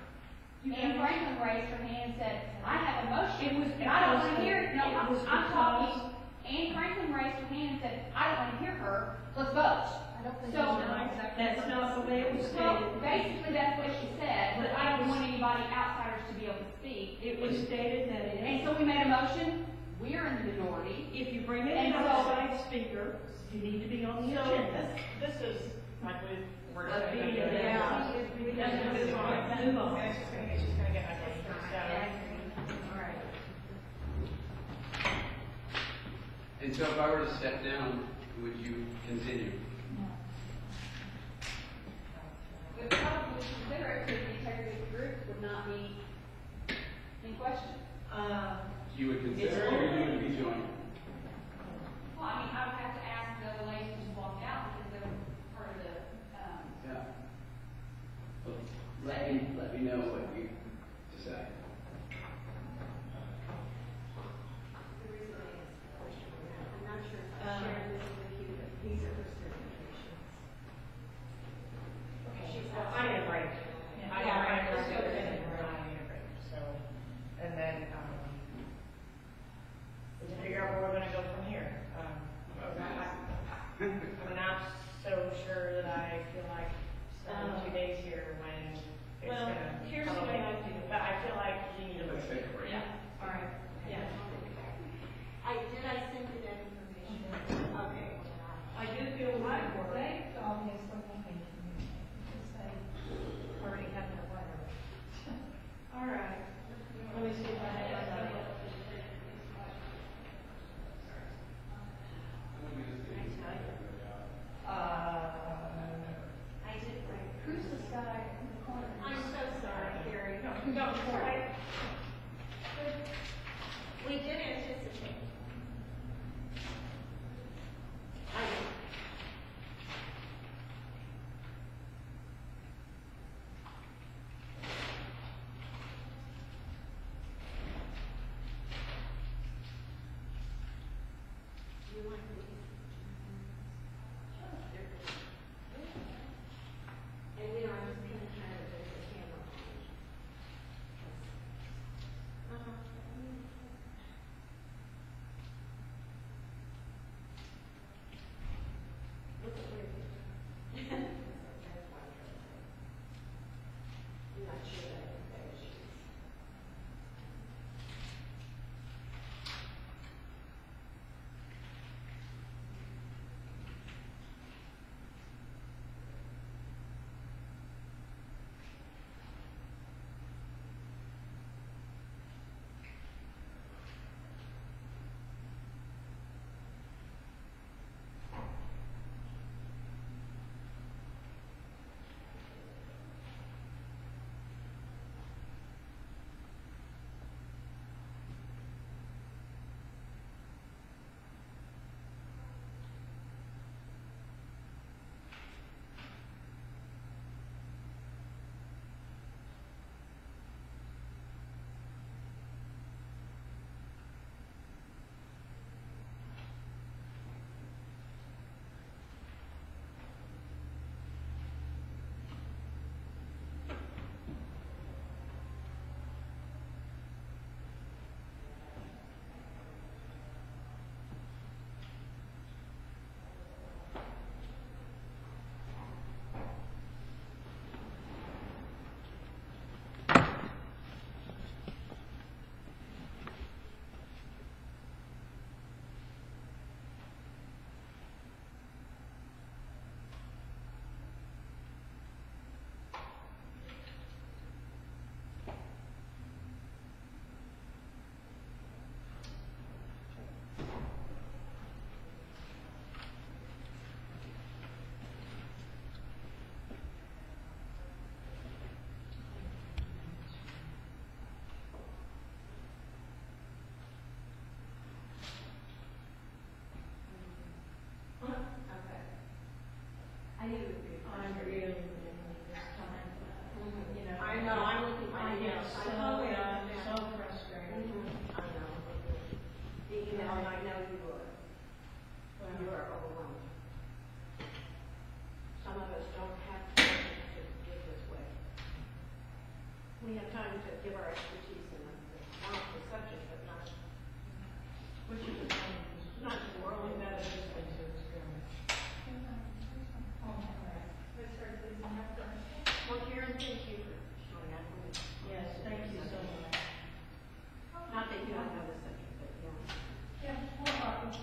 Anne Franklin raised her hand and said, I have a motion. It was and I don't want to because- hear it. No, it was I'm because- talking. Anne Franklin raised her hand and said, I don't want to hear her. Let's vote. So, That's not the way it was well, stated. basically that's what she said, but I don't want anybody outsiders to be able to speak. It was stated that And so we made a motion. We are in the minority. if you bring in And an so- outside speaker, you need to be on the agenda. This is, like, we're just Let's gonna be go there. down. That's what it's on. Move on. And it's just gonna get ugly, so. All right. And so if I were to step down, would you continue? But probably consider it because the integrity of the group would not be in question. You would consider it, or you would be joining? Well, I mean, I would have to ask the ladies who walked out because they were part of the, Yeah. Well, let me know what you decide. The reason I asked the question on that, I'm not sure if I shared this with you, but these are her certifications. She's, I need a break. I need a break, so, and then, to figure out where we're gonna go from here. I'm not so sure that I feel like spending 2 days here when it's Well, gonna. here's what I do. But I feel like you need a Let's break. take a break. Yeah, all right, yeah. Did I send you that information? Okay. I do feel like they obviously will be communicating, because they already have their letter. All right. Let me see if I have that. I did write. Who's this guy in the corner? I'm so sorry, Carrie. No, sorry. We did anticipate. I did. You want these? And you know, I'm just gonna kind of there's a camera on. Look at where it is. That's why I'm trying to say. I'm not sure that I think that is yours. I knew it would be. I'm really this time, you know. I know, I'm looking, I know. so, I totally understand. so frustrated. I know. The email, and I know you were. You are overwhelmed. Some of us don't have time to get this way. We have time to give our expertise in one of the subjects, but not, Which is the same. not the world. Only that is just like to experiment. Well, Karen, thank you for showing up. Yes, thank you so much. Not that you don't know the subject, but you know. Yeah, what about,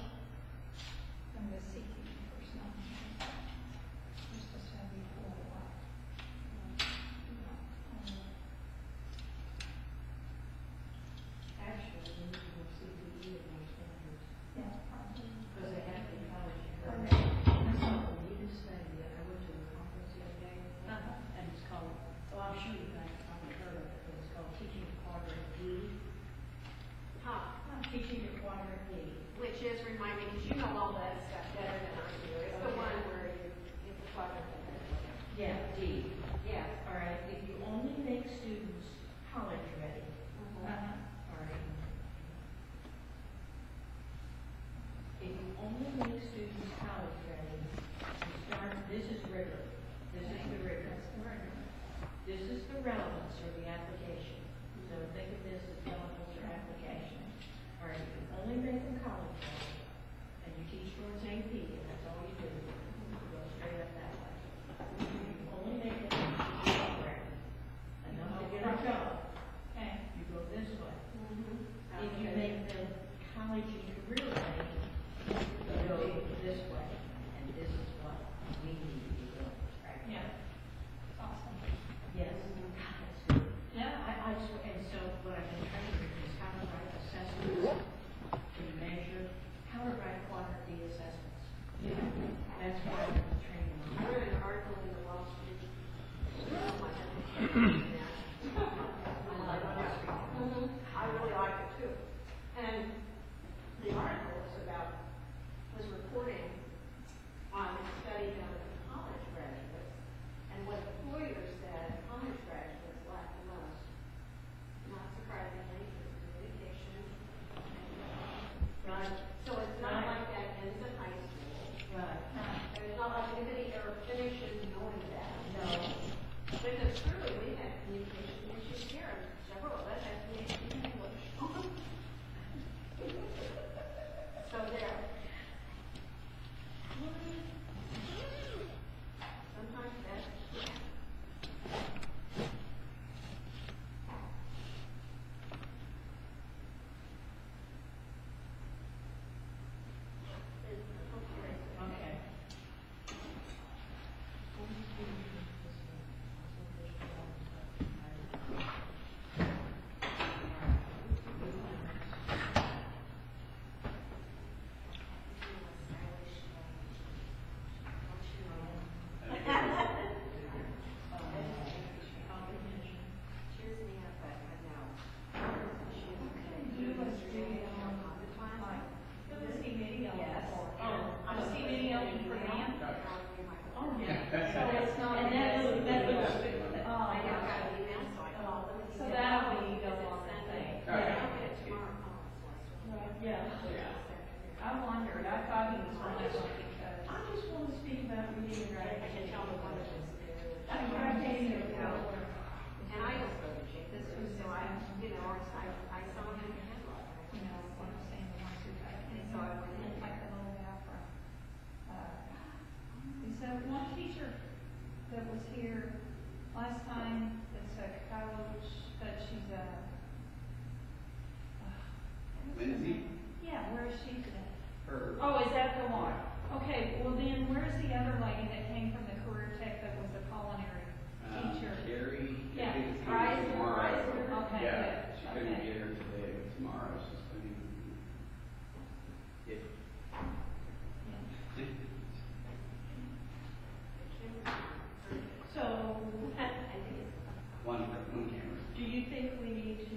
I'm the CT person. Just to say before, the relevance or the application. So think of this as relevance or application. Or you can only make them college level, and you teach towards AP, and that's all you do. You go straight up that way. You only make them program, enough to get a job. Okay. You go this way. If you make them college and career ready, you go this way, and this is what we need to be doing, right? Yeah. Awesome. Yes. That's good. Yeah. I swear, and so what I've been training is how to write assessments, to measure, how to write quantity assessments. That's what I've been training I on. read an article in the Wall Street Journal. I really like it too. And the article was reporting on a study done with college graduates, and what employers said college graduates lack the most. Not surprisingly, is communication. Right. So it's not like that ends in high school. Right. And it's not like anybody ever finishes knowing that. No. Because clearly we had communication issues here, and several of us had to speak English. So there. Sometimes that's, Okay. cheers me up, but I know. You was doing it on the time, like, it was see video. Yes. Oh, see video for them? Oh, yeah. So it's not, and that looks, oh, I never got yeah. an email, so I called them. So that'll be go on the thing. I don't get it tomorrow. Yeah. I wondered, I thought he was on that one because. I just want to speak about reading and writing. I can tell them what it is. That's what I gave you. And I just go to check this, so I, you know, I saw him in the headlock. You know, what I'm saying, the ones who got it. So I went in. Like the little gal from, and so one teacher that was here last time, that's a college, but she's a. Lindsay? Yeah, where is she today? Her. Oh, is that the one? Okay, well then, where's the other lady that came from the career tech that was the culinary teacher? Carrie. Yeah, I think it's coming Riser, tomorrow. okay, Yeah, good, she couldn't okay. get her today, but tomorrow she's coming. If So, one camera. do you think we need to